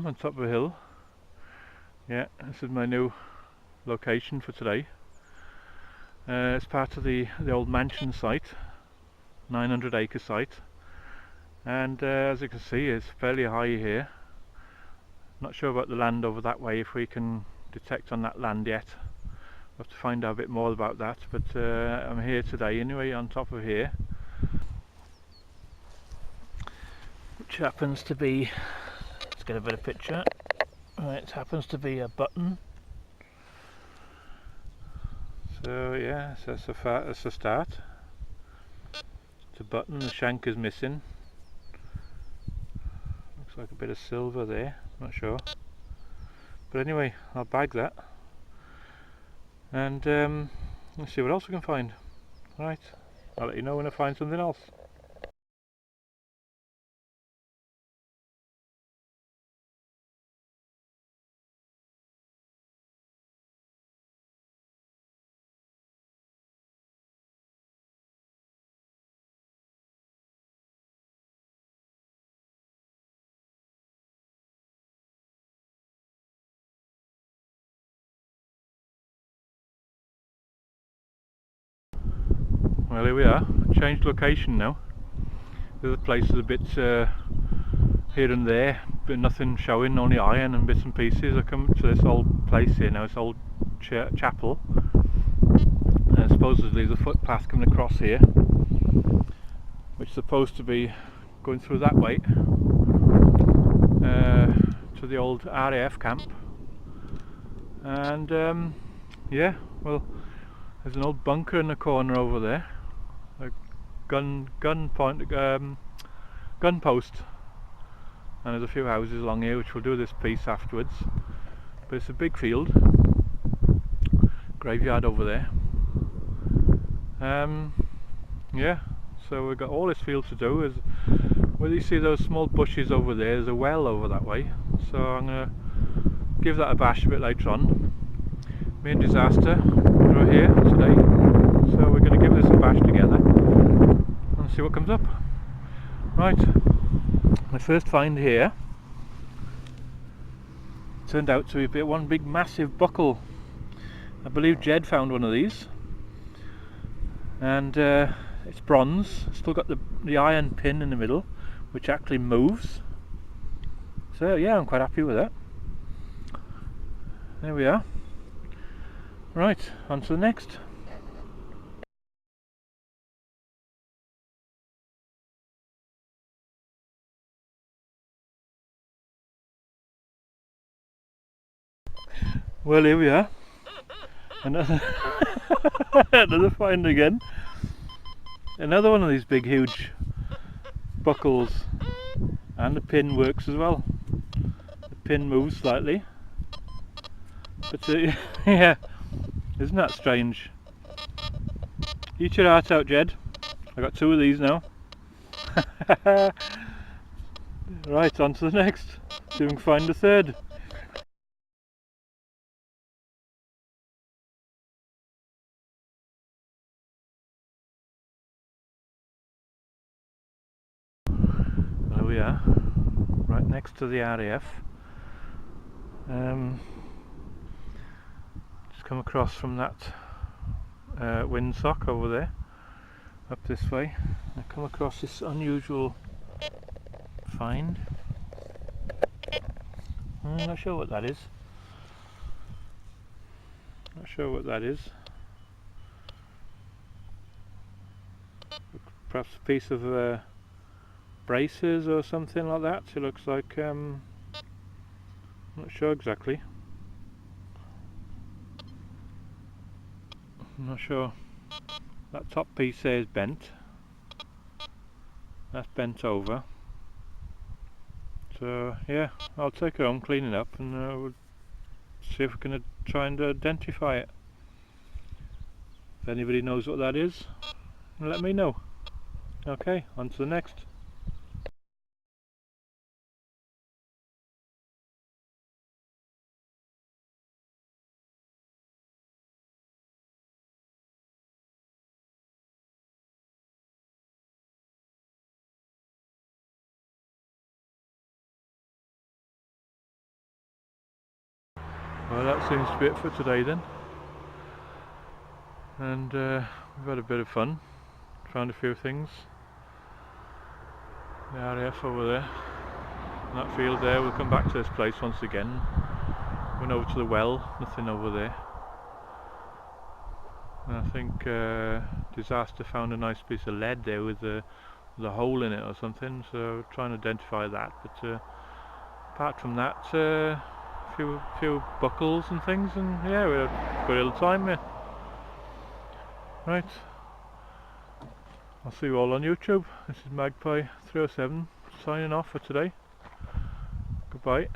on top of a hill. Yeah, this is my new location for today. It's part of the old mansion site, 900-acre site, and as you can see, it's fairly high here. Not sure about the land over that way, if we can detect on that land yet. We'll have to find out a bit more about that, but I'm here today anyway, on top of here, which happens to be, let's get a better picture. Right, it happens to be a button. So yeah, so that's a start. It's a button, the shank is missing. Looks like a bit of silver there, not sure. But anyway, I'll bag that. And let's see what else we can find. Right, I'll let you know when I find something else. Well, here we are. Changed location now. The other place is a bit here and there, but nothing showing, only iron and bits and pieces. I come to this old place here now, this old chapel. Supposedly there's a footpath coming across here, which is supposed to be going through that way to the old RAF camp. And yeah, well, there's an old bunker in the corner over there, a gun post, and there's a few houses along here which we'll do this piece afterwards. But it's a big field, graveyard over there. Yeah, so we've got all this field to do. Is where you see those small bushes over there, there's a well over that way, so I'm going to give that a bash a bit later on. Me and Disaster are here today, so we're going to give this a bash together and see what comes up. Right, my first find here turned out to be one big massive buckle. I believe Jed found one of these, and it's bronze. It's still got the iron pin in the middle, which actually moves. So yeah, I'm quite happy with that. There we are. Right, on to the next. Well, here we are. Another another find again. Another one of these big huge buckles, and the pin works as well. The pin moves slightly, but yeah, isn't that strange? Eat your heart out, Jed. I got two of these now. Right, on to the next. See if we can find the third. There we are, right next to the RAF. Just come across from that windsock over there, up this way. I come across this unusual find. I'm not sure what that is. Not sure what that is. Perhaps a piece of braces or something like that. It looks like, I'm not sure exactly. I'm not sure. That top piece there is bent. That's bent over. So yeah, I'll take it home, clean it up, and we'll see if we can try and identify it. If anybody knows what that is, let me know. Okay, on to the next. Well, that seems to be it for today then. And we've had a bit of fun. Found a few things. The RAF over there. That field there. We'll come back to this place once again. Went over to the well. Nothing over there. And I think Disaster found a nice piece of lead there with a hole in it or something. So trying to identify that. But apart from that, few buckles and things, and yeah, we had a good little time here. Right, I'll see you all on YouTube. This is Magpie 307 signing off for today. Goodbye.